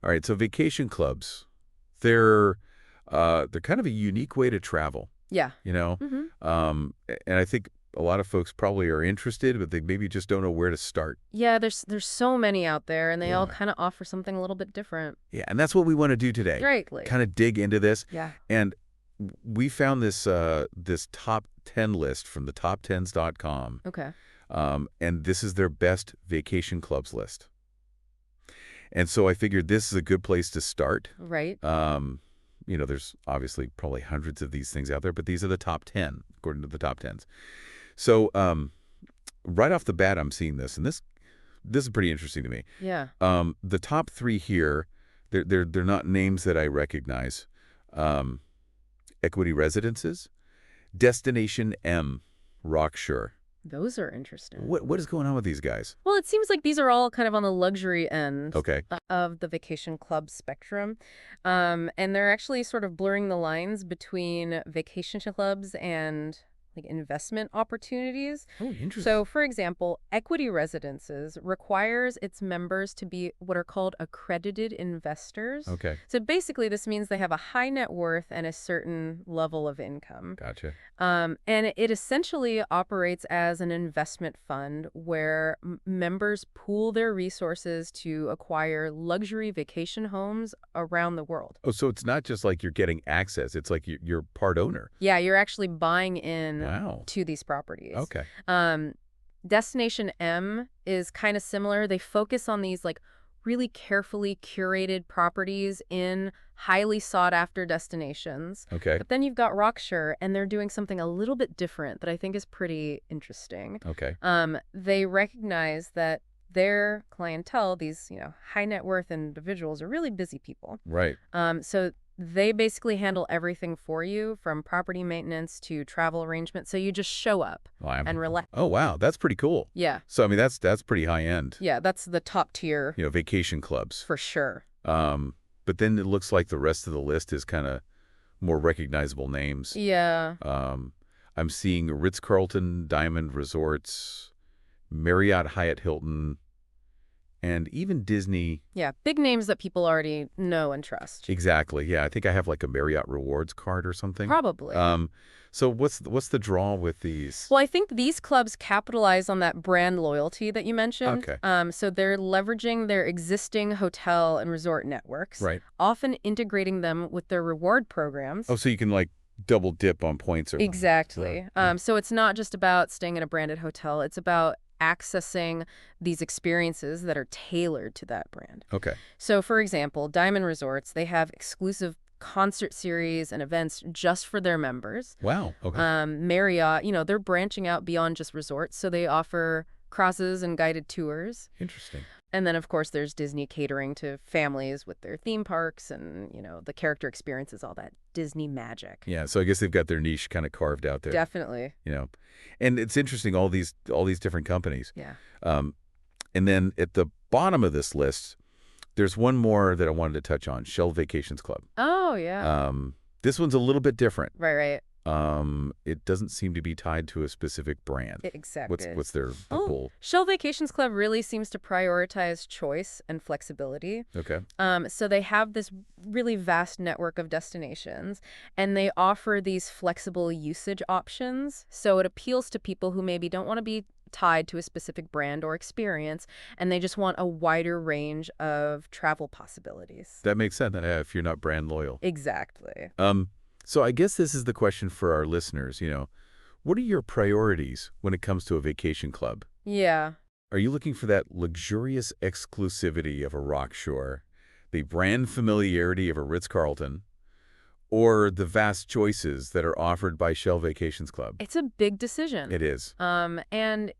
All right, so vacation clubs, they're they're kind of a unique way to travel, Yeah. you know? hmm And I think a lot of folks probably are interested, but they maybe just don't know where to start. Yeah, there's so many out there, and they all Yeah. kind of offer something a little bit different. Yeah, and that's what we want to do today. Greatly. Kind of dig into this. Yeah. And we found this top 10 list from the top10s.com. Okay. And this is their best vacation clubs list. And so I figured this is a good place to start. Right. There's obviously probably hundreds of these things out there, but these are the top 10, according to the top 10s. So right off the bat, I'm seeing this, and this is pretty interesting to me. Yeah. The top three here, they're not names that I recognize. Equity Residences, Destination M, Rockshore. Those are interesting. What is going on with these guys? Well, it seems like these are all kind of on the luxury end Okay. of the vacation club spectrum. And they're actually sort of blurring the lines between vacation clubs and like investment opportunities. Oh, interesting. So, for example, Equity Residences requires its members to be what are called accredited investors. Okay, So basically, this means they have a high net worth and a certain level of income. gotcha. And it essentially operates as an investment fund where members pool their resources to acquire luxury vacation homes around the world. Oh, so it's not just like you're getting access. It's like you're part owner. Yeah, you're actually buying in Wow. to these properties. Okay. Um, Destination M is kind of similar. They focus on these like really carefully curated properties in highly sought after destinations. Okay. But then you've got Rockshore, and they're doing something a little bit different that I think is pretty interesting. Okay. They recognize that their clientele, these high net worth individuals, are really busy people. Right. So they basically handle everything for you, from property maintenance to travel arrangements. So you just show up Well, and relax. oh, wow. That's pretty cool. Yeah, So, I mean, that's pretty high end, yeah, that's the top tier vacation clubs. for sure. But then it looks like the rest of the list is kind of more recognizable names. Yeah. I'm seeing Ritz-Carlton, Diamond Resorts, Marriott, Hyatt, Hilton, and even Disney. Yeah, big names that people already know and trust. Exactly. Yeah, I think I have like a Marriott Rewards card or something. Probably. So what's the draw with these? Well, I think these clubs capitalize on that brand loyalty that you mentioned. Okay. So they're leveraging their existing hotel and resort networks, Right. often integrating them with their reward programs. Oh, so you can like double dip on points or Exactly. Yeah. So it's not just about staying in a branded hotel. It's about accessing these experiences that are tailored to that brand. Okay. So, for example, Diamond Resorts, they have exclusive concert series and events just for their members. Wow. Okay. Marriott, they're branching out beyond just resorts, so they offer crosses and guided tours. Interesting. And then, of course, there's Disney catering to families with their theme parks and, the character experiences, all that Disney magic. Yeah. So I guess they've got their niche kind of carved out there. Definitely. And it's interesting, all these different companies. Yeah. And then at the bottom of this list, there's one more that I wanted to touch on, Shell Vacations Club. Oh, yeah. This one's a little bit different. Right. It doesn't seem to be tied to a specific brand. Exactly. What's their goal? Shell Vacations Club really seems to prioritize choice and flexibility. Okay. So they have this really vast network of destinations, and they offer these flexible usage options. So it appeals to people who maybe don't want to be tied to a specific brand or experience, and they just want a wider range of travel possibilities. That makes sense if you're not brand loyal. Exactly. So I guess this is the question for our listeners, what are your priorities when it comes to a vacation club? Yeah. Are you looking for that luxurious exclusivity of a Rockshore, the brand familiarity of a Ritz-Carlton, or the vast choices that are offered by Shell Vacations Club? It's a big decision. It is. And,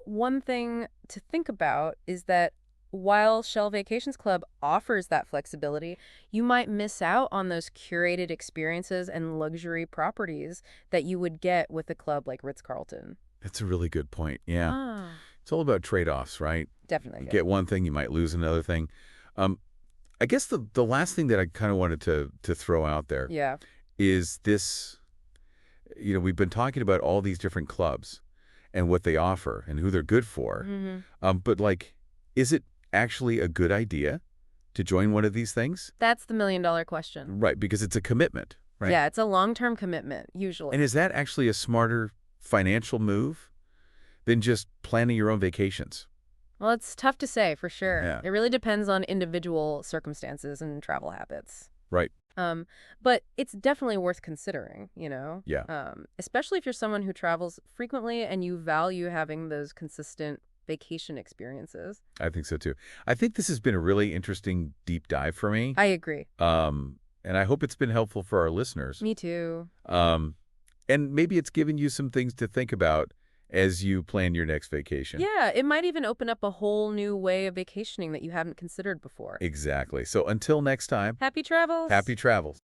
one thing to think about is that while Shell Vacations Club offers that flexibility, you might miss out on those curated experiences and luxury properties that you would get with a club like Ritz-Carlton. That's a really good point. Yeah. Ah, It's all about trade-offs, right? definitely. You get one thing, you might lose another thing. I guess the last thing that I kind of wanted to throw out there Yeah. is this, we've been talking about all these different clubs and what they offer and who they're good for. Mm-hmm. But like, is it actually a good idea to join one of these things? That's the million-dollar question. Right, because it's a commitment, right? Yeah, it's a long-term commitment, usually. And is that actually a smarter financial move than just planning your own vacations? Well, it's tough to say, for sure. Yeah. It really depends on individual circumstances and travel habits. Right. But it's definitely worth considering, you know? Yeah. Especially if you're someone who travels frequently and you value having those consistent vacation experiences. I think so too. I think this has been a really interesting deep dive for me. I agree. And I hope it's been helpful for our listeners. Me too. And maybe it's given you some things to think about as you plan your next vacation. Yeah, it might even open up a whole new way of vacationing that you haven't considered before. Exactly. So until next time, Happy travels! happy travels.